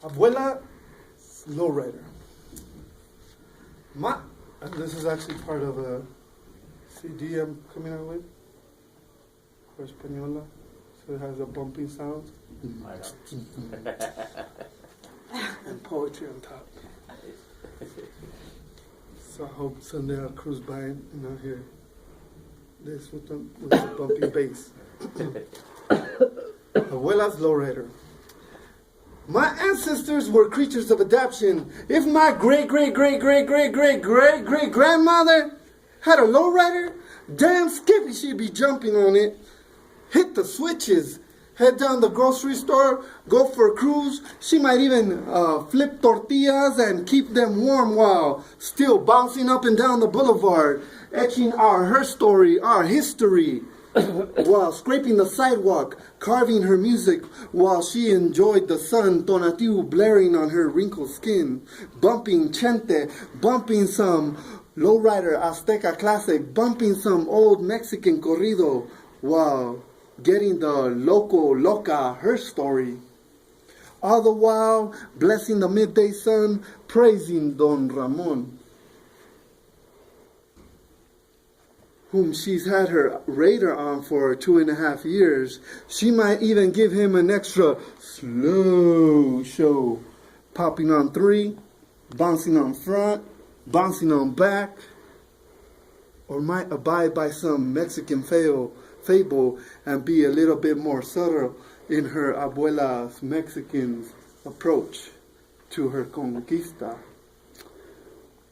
Abuela Lowrider. And this is actually part of a CD I'm coming out with for Española. So it has a bumping sound and poetry on top. So I hope someday I'll cruise by and I'll hear this with the bumping bass. Abuela's Lowrider. My ancestors were creatures of adaptation. If my great-great-great-great-great-great-great-great-grandmother had a lowrider, damn Skippy she'd be jumping on it. Hit the switches. Head down the grocery store, go for a cruise. She might even flip tortillas and keep them warm while still bouncing up and down the boulevard, etching her story, our history, while scraping the sidewalk, carving her music while she enjoyed the sun Tonatiuh blaring on her wrinkled skin, bumping Chente, bumping some lowrider Azteca classic, bumping some old Mexican corrido while getting the loca, her story. All the while blessing the midday sun, praising Don Ramon, whom she's had her radar on for 2.5 years. She might even give him an extra slow show, popping on 3, bouncing on front, bouncing on back, or might abide by some Mexican fable and be a little bit more subtle in her abuela's Mexican approach to her conquista.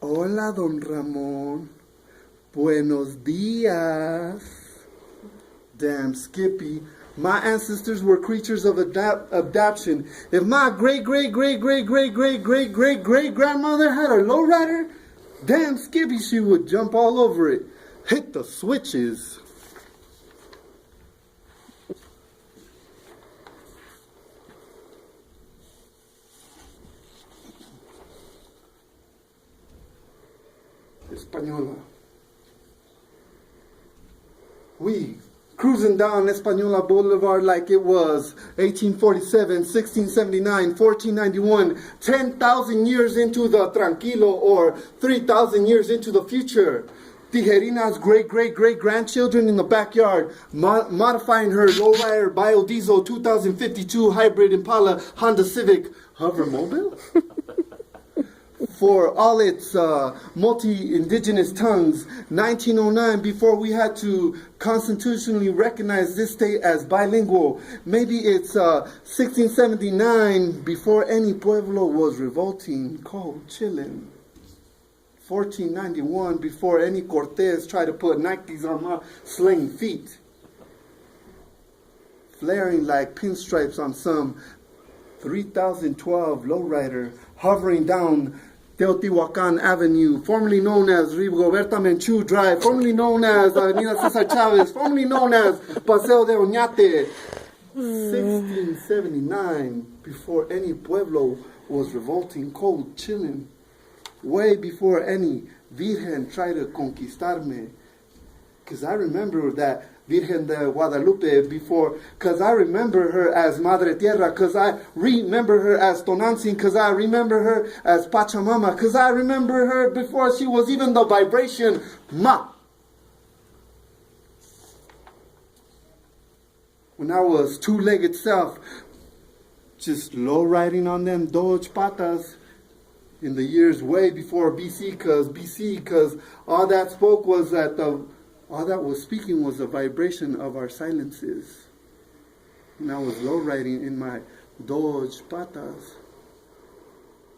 Hola, Don Ramon. Buenos dias. Damn Skippy. My ancestors were creatures of adaptation. If my great-great-great-great-great-great-great-great-grandmother had a lowrider, damn Skippy, she would jump all over it. Hit the switches. Española. We cruising down Española Boulevard like it was 1847, 1679, 1491, 10,000 years into the Tranquilo, or 3,000 years into the future. Tijerina's great-great-great-grandchildren in the backyard, modifying her lowrider biodiesel 2052 hybrid Impala Honda Civic Hovermobile. For all its multi-indigenous tongues, 1909, before we had to constitutionally recognize this state as bilingual. Maybe it's 1679, before any pueblo was revolting, cold, chilling. 1491, before any Cortez tried to put Nikes on my sling feet. Flaring like pinstripes on some 3012 lowrider, hovering down Teotihuacan Avenue, formerly known as Rigoberta Menchú Drive, formerly known as Avenida Cesar Chavez, formerly known as Paseo de Oñate. 1679, before any pueblo was revolting, cold, chilling. Way before any Virgen tried to conquistarme. Because I remember that Virgen de Guadalupe before, because I remember her as Madre Tierra, because I remember her as Tonantzin, because I remember her as Pachamama, because I remember her before she was even the vibration Ma. When I was two-legged self, just low-riding on them Dodge Patas in the years way before BC, because all that spoke was that all that was speaking was the vibration of our silences. And I was low riding in my Dodge Patas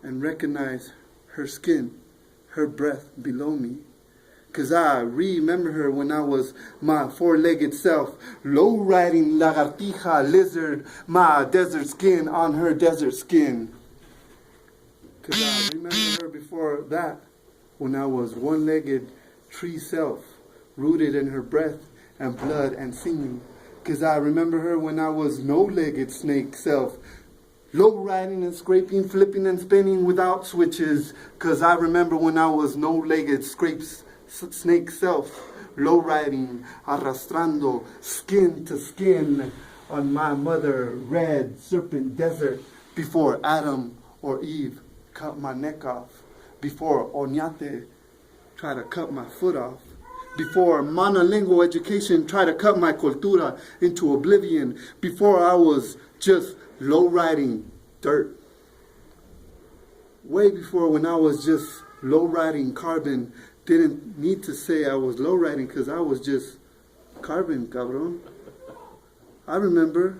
and recognized her skin, her breath below me. Because I remember her when I was my four-legged self, low riding lagartija, lizard, my desert skin on her desert skin. Because I remember her before that when I was one-legged tree self, rooted in her breath and blood and singing. Because I remember her when I was no-legged snake self, low-riding and scraping, flipping and spinning without switches. Because I remember when I was no-legged snake self, low-riding, arrastrando, skin to skin on my mother red serpent desert. before Adam or Eve cut my neck off, before Oñate tried to cut my foot off, before monolingual education tried to cut my cultura into oblivion, before I was just low-riding dirt. Way before, when I was just low-riding carbon, didn't need to say I was low-riding because I was just carbon, cabrón. I remember.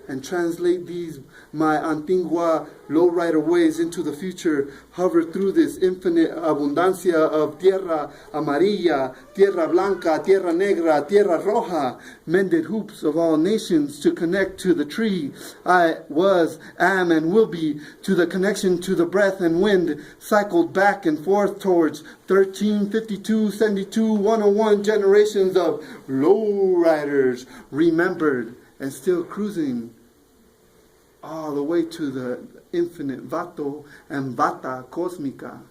And translate these, my antigua lowrider ways into the future, hover through this infinite abundancia of tierra amarilla, tierra blanca, tierra negra, tierra roja, mended hoops of all nations to connect to the tree I was, am, and will be, to the connection to the breath and wind, cycled back and forth towards 13, 52, 72, 101 generations of lowriders remembered and still cruising all the way to the infinite vato and vata cósmica.